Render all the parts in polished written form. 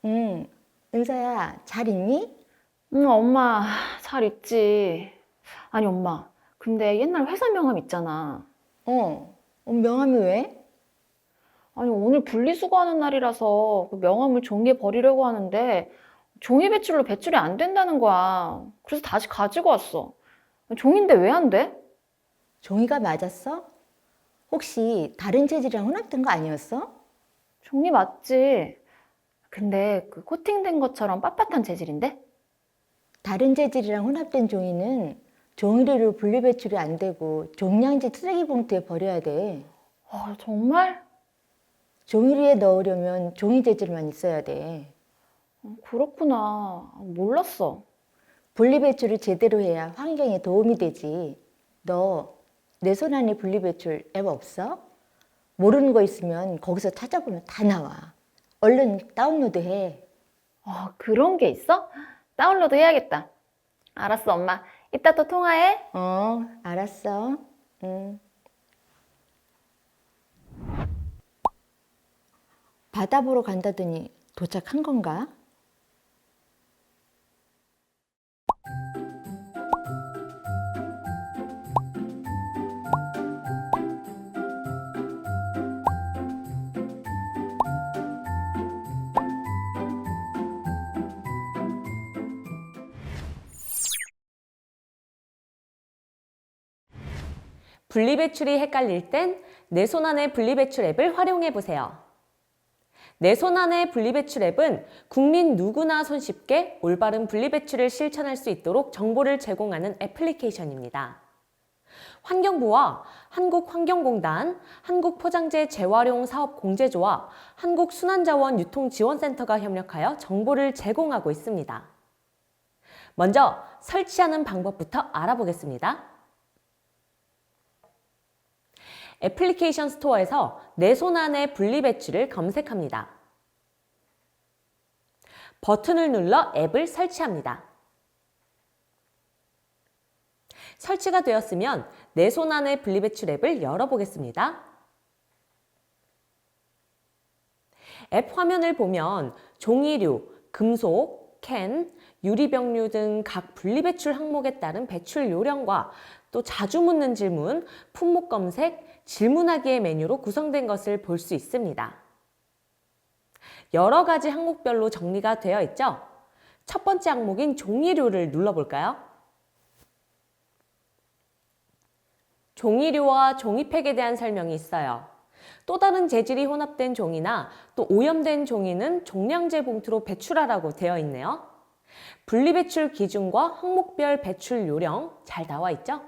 응, 은서야, 잘 있니? 응, 엄마, 잘 있지. 아니, 엄마. 근데 옛날 회사 명함 있잖아. 명함이 왜? 아니, 오늘 분리수거하는 날이라서 그 명함을 종이에 버리려고 하는데 종이 배출로 배출이 안 된다는 거야. 그래서 다시 가지고 왔어. 종인데 왜 안 돼? 종이가 맞았어? 혹시 다른 재질이랑 혼합된 거 아니었어? 종이 맞지. 근데 그 코팅된 것처럼 빳빳한 재질인데? 다른 재질이랑 혼합된 종이는 종이류로 분리 배출이 안 되고 종량제 쓰레기 봉투에 버려야 돼. 아, 정말? 종이류에 넣으려면 종이 재질만 있어야 돼. 그렇구나. 몰랐어. 분리 배출을 제대로 해야 환경에 도움이 되지. 너 내 손 안에 분리 배출 앱 없어? 모르는 거 있으면 거기서 찾아보면 다 나와. 얼른 다운로드 해. 그런 게 있어? 다운로드 해야겠다. 알았어, 엄마. 이따 또 통화해. 알았어. 응. 바다 보러 간다더니 도착한 건가? 분리배출이 헷갈릴 땐 내 손 안의 분리배출 앱을 활용해 보세요. 내 손 안의 분리배출 앱은 국민 누구나 손쉽게 올바른 분리배출을 실천할 수 있도록 정보를 제공하는 애플리케이션입니다. 환경부와 한국환경공단, 한국포장재 재활용 사업공제조와 한국순환자원유통지원센터가 협력하여 정보를 제공하고 있습니다. 먼저 설치하는 방법부터 알아보겠습니다. 애플리케이션 스토어에서 내 손 안의 분리배출을 검색합니다. 버튼을 눌러 앱을 설치합니다. 설치가 되었으면 내 손 안의 분리배출 앱을 열어보겠습니다. 앱 화면을 보면 종이류, 금속, 캔, 유리병류 등 각 분리배출 항목에 따른 배출 요령과 또 자주 묻는 질문, 품목 검색, 질문하기의 메뉴로 구성된 것을 볼 수 있습니다. 여러 가지 항목별로 정리가 되어 있죠? 첫 번째 항목인 종이류를 눌러볼까요? 종이류와 종이팩에 대한 설명이 있어요. 또 다른 재질이 혼합된 종이나 또 오염된 종이는 종량제 봉투로 배출하라고 되어 있네요. 분리배출 기준과 항목별 배출 요령 잘 나와 있죠?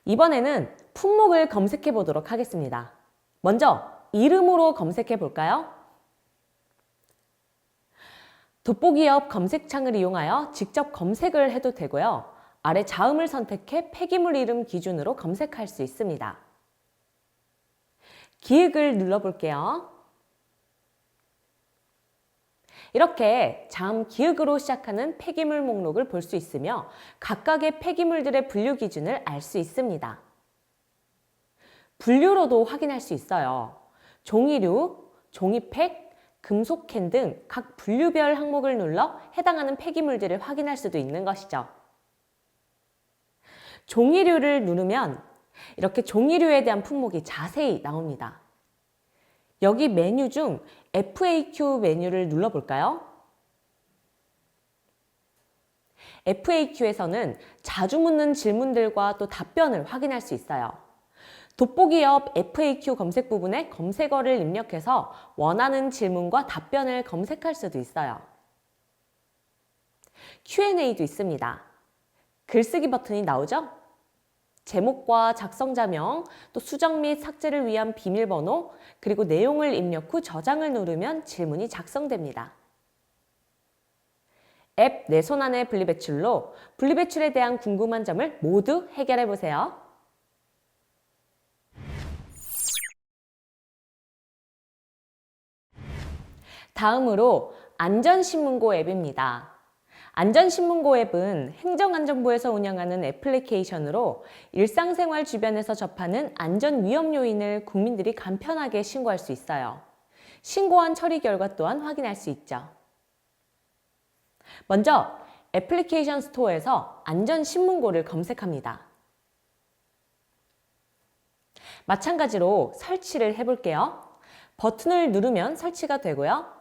이번에는 품목을 검색해 보도록 하겠습니다. 먼저 이름으로 검색해 볼까요? 돋보기 옆 검색창을 이용하여 직접 검색을 해도 되고요. 아래 자음을 선택해 폐기물 이름 기준으로 검색할 수 있습니다. 기획을 눌러볼게요. 이렇게 자음 기획으로 시작하는 폐기물 목록을 볼 수 있으며 각각의 폐기물들의 분류 기준을 알 수 있습니다. 분류로도 확인할 수 있어요. 종이류, 종이팩, 금속캔 등 각 분류별 항목을 눌러 해당하는 폐기물들을 확인할 수도 있는 것이죠. 종이류를 누르면 이렇게 종이류에 대한 품목이 자세히 나옵니다. 여기 메뉴 중 FAQ 메뉴를 눌러볼까요? FAQ에서는 자주 묻는 질문들과 또 답변을 확인할 수 있어요. 돋보기 옆 FAQ 검색 부분에 검색어를 입력해서 원하는 질문과 답변을 검색할 수도 있어요. Q&A도 있습니다. 글쓰기 버튼이 나오죠? 제목과 작성자명, 또 수정 및 삭제를 위한 비밀번호, 그리고 내용을 입력 후 저장을 누르면 질문이 작성됩니다. 앱 내 손 안의 분리배출로 분리배출에 대한 궁금한 점을 모두 해결해 보세요. 다음으로 안전신문고 앱입니다. 안전신문고 앱은 행정안전부에서 운영하는 애플리케이션으로 일상생활 주변에서 접하는 안전 위험 요인을 국민들이 간편하게 신고할 수 있어요. 신고한 처리 결과 또한 확인할 수 있죠. 먼저 애플리케이션 스토어에서 안전신문고를 검색합니다. 마찬가지로 설치를 해볼게요. 버튼을 누르면 설치가 되고요.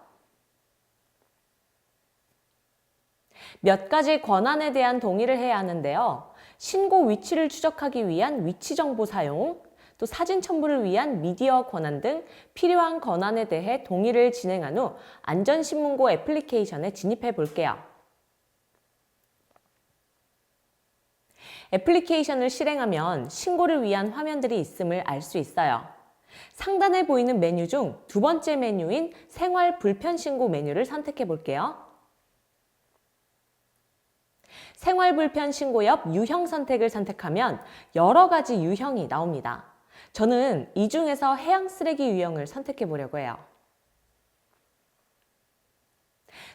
몇 가지 권한에 대한 동의를 해야 하는데요. 신고 위치를 추적하기 위한 위치 정보 사용, 또 사진 첨부를 위한 미디어 권한 등 필요한 권한에 대해 동의를 진행한 후 안전신문고 애플리케이션에 진입해 볼게요. 애플리케이션을 실행하면 신고를 위한 화면들이 있음을 알 수 있어요. 상단에 보이는 메뉴 중 두 번째 메뉴인 생활 불편 신고 메뉴를 선택해 볼게요. 생활 불편 신고 옆 유형 선택을 선택하면 여러 가지 유형이 나옵니다. 저는 이 중에서 해양 쓰레기 유형을 선택해 보려고 해요.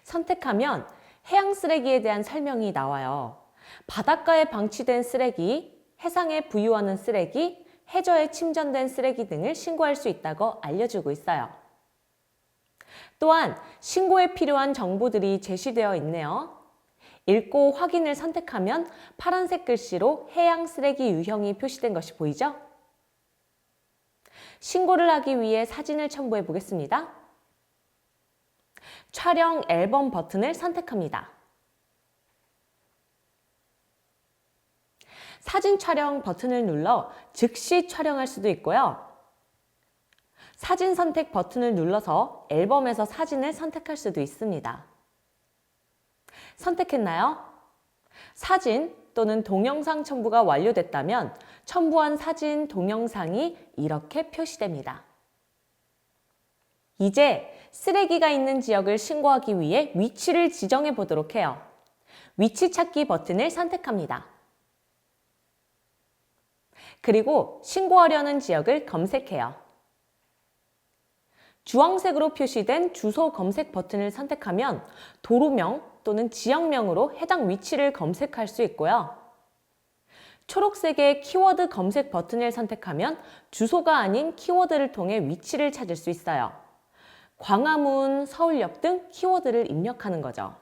선택하면 해양 쓰레기에 대한 설명이 나와요. 바닷가에 방치된 쓰레기, 해상에 부유하는 쓰레기, 해저에 침전된 쓰레기 등을 신고할 수 있다고 알려주고 있어요. 또한 신고에 필요한 정보들이 제시되어 있네요. 읽고 확인을 선택하면 파란색 글씨로 해양 쓰레기 유형이 표시된 것이 보이죠? 신고를 하기 위해 사진을 첨부해 보겠습니다. 촬영 앨범 버튼을 선택합니다. 사진 촬영 버튼을 눌러 즉시 촬영할 수도 있고요. 사진 선택 버튼을 눌러서 앨범에서 사진을 선택할 수도 있습니다. 선택했나요? 사진 또는 동영상 첨부가 완료됐다면 첨부한 사진, 동영상이 이렇게 표시됩니다. 이제 쓰레기가 있는 지역을 신고하기 위해 위치를 지정해 보도록 해요. 위치 찾기 버튼을 선택합니다. 그리고 신고하려는 지역을 검색해요. 주황색으로 표시된 주소 검색 버튼을 선택하면 도로명 또는 지역명으로 해당 위치를 검색할 수 있고요. 초록색의 키워드 검색 버튼을 선택하면 주소가 아닌 키워드를 통해 위치를 찾을 수 있어요. 광화문, 서울역 등 키워드를 입력하는 거죠.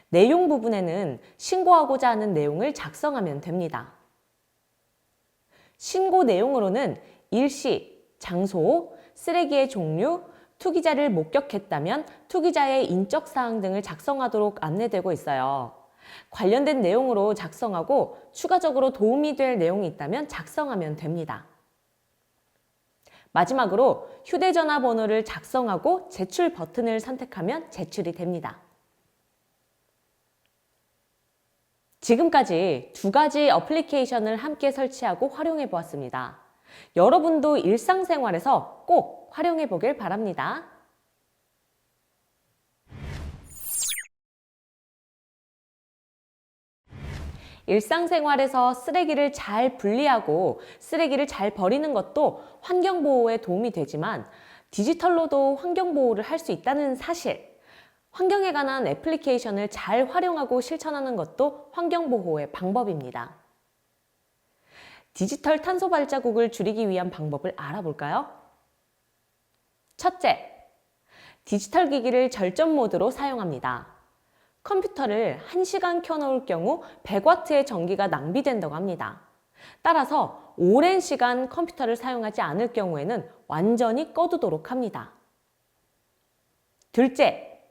내용 부분에는 신고하고자 하는 내용을 작성하면 됩니다. 신고 내용으로는 일시, 장소, 쓰레기의 종류, 투기자를 목격했다면 투기자의 인적사항 등을 작성하도록 안내되고 있어요. 관련된 내용으로 작성하고 추가적으로 도움이 될 내용이 있다면 작성하면 됩니다. 마지막으로 휴대전화 번호를 작성하고 제출 버튼을 선택하면 제출이 됩니다. 지금까지 두 가지 어플리케이션을 함께 설치하고 활용해 보았습니다. 여러분도 일상생활에서 꼭 활용해 보길 바랍니다. 일상생활에서 쓰레기를 잘 분리하고 쓰레기를 잘 버리는 것도 환경보호에 도움이 되지만 디지털로도 환경보호를 할 수 있다는 사실, 환경에 관한 애플리케이션을 잘 활용하고 실천하는 것도 환경보호의 방법입니다. 디지털 탄소 발자국을 줄이기 위한 방법을 알아볼까요? 첫째, 디지털 기기를 절전 모드로 사용합니다. 컴퓨터를 1시간 켜놓을 경우 100W의 전기가 낭비된다고 합니다. 따라서 오랜 시간 컴퓨터를 사용하지 않을 경우에는 완전히 꺼두도록 합니다. 둘째,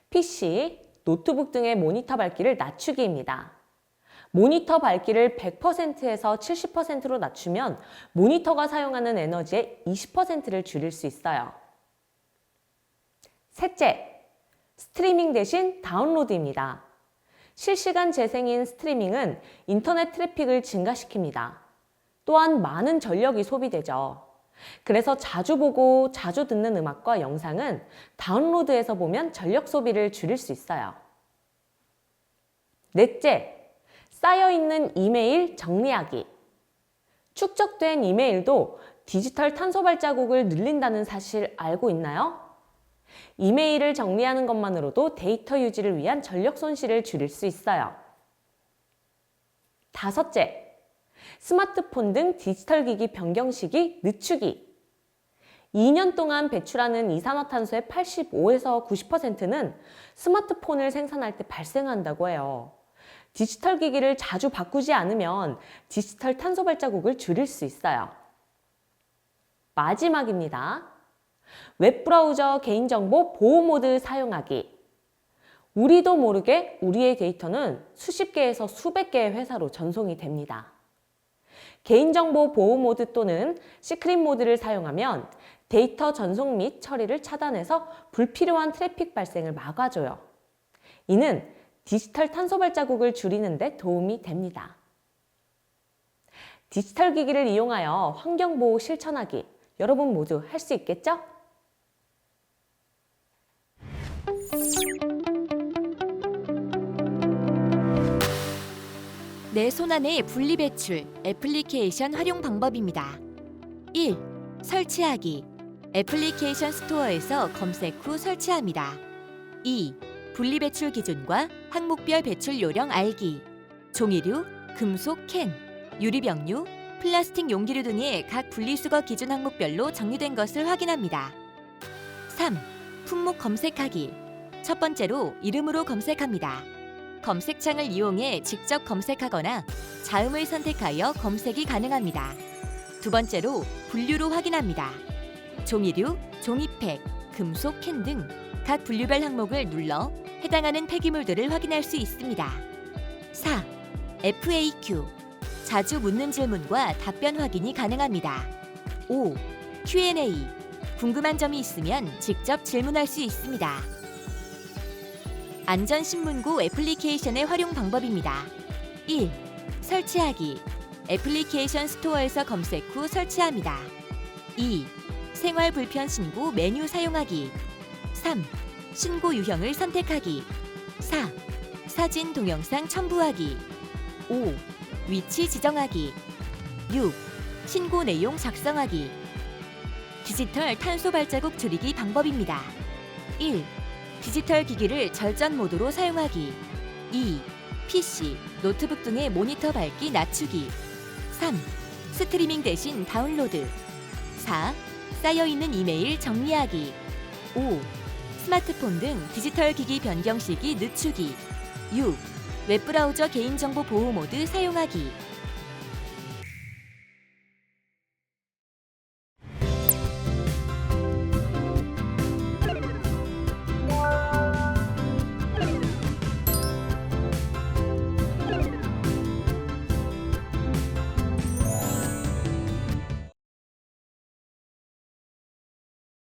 PC, 노트북 등의 모니터 밝기를 낮추기입니다. 모니터 밝기를 100%에서 70%로 낮추면 모니터가 사용하는 에너지의 20%를 줄일 수 있어요. 셋째, 스트리밍 대신 다운로드입니다. 실시간 재생인 스트리밍은 인터넷 트래픽을 증가시킵니다. 또한 많은 전력이 소비되죠. 그래서 자주 보고 자주 듣는 음악과 영상은 다운로드해서 보면 전력 소비를 줄일 수 있어요. 넷째, 쌓여있는 이메일 정리하기. 축적된 이메일도 디지털 탄소 발자국을 늘린다는 사실 알고 있나요? 이메일을 정리하는 것만으로도 데이터 유지를 위한 전력 손실을 줄일 수 있어요. 다섯째, 스마트폰 등 디지털 기기 변경 시기 늦추기. 2년 동안 배출하는 이산화탄소의 85에서 90%는 스마트폰을 생산할 때 발생한다고 해요. 디지털 기기를 자주 바꾸지 않으면 디지털 탄소 발자국을 줄일 수 있어요. 마지막입니다. 웹브라우저 개인정보 보호 모드 사용하기. 우리도 모르게 우리의 데이터는 수십 개에서 수백 개의 회사로 전송이 됩니다. 개인정보 보호 모드 또는 시크릿 모드를 사용하면 데이터 전송 및 처리를 차단해서 불필요한 트래픽 발생을 막아줘요. 이는 디지털 탄소 발자국을 줄이는 데 도움이 됩니다. 디지털 기기를 이용하여 환경보호 실천하기. 여러분 모두 할 수 있겠죠? 내 손안의 분리배출 애플리케이션 활용 방법입니다. 1. 설치하기. 애플리케이션 스토어에서 검색 후 설치합니다. 2. 분리배출 기준과 항목별 배출 요령 알기. 종이류, 금속 캔, 유리병류, 플라스틱 용기류 등의 각 분리수거 기준 항목별로 정리된 것을 확인합니다. 3. 품목 검색하기. 첫 번째로 이름으로 검색합니다. 검색창을 이용해 직접 검색하거나 자음을 선택하여 검색이 가능합니다. 두 번째로 분류로 확인합니다. 종이류, 종이팩, 금속 캔 등 각 분류별 항목을 눌러 해당하는 폐기물들을 확인할 수 있습니다. 4. FAQ. 자주 묻는 질문과 답변 확인이 가능합니다. 5. Q&A. 궁금한 점이 있으면 직접 질문할 수 있습니다. 안전신문고 애플리케이션의 활용 방법입니다. 1. 설치하기. 애플리케이션 스토어에서 검색 후 설치합니다. 2. 생활 불편 신고 메뉴 사용하기. 3. 신고 유형을 선택하기. 4. 사진 동영상 첨부하기. 5. 위치 지정하기. 6. 신고 내용 작성하기. 디지털 탄소 발자국 줄이기 방법입니다. 1. 디지털 기기를 절전 모드로 사용하기. 2. PC, 노트북 등의 모니터 밝기 낮추기. 3. 스트리밍 대신 다운로드. 4. 쌓여있는 이메일 정리하기. 5. 스마트폰 등 디지털 기기 변경 시기 늦추기. 6. 웹브라우저 개인정보 보호 모드 사용하기.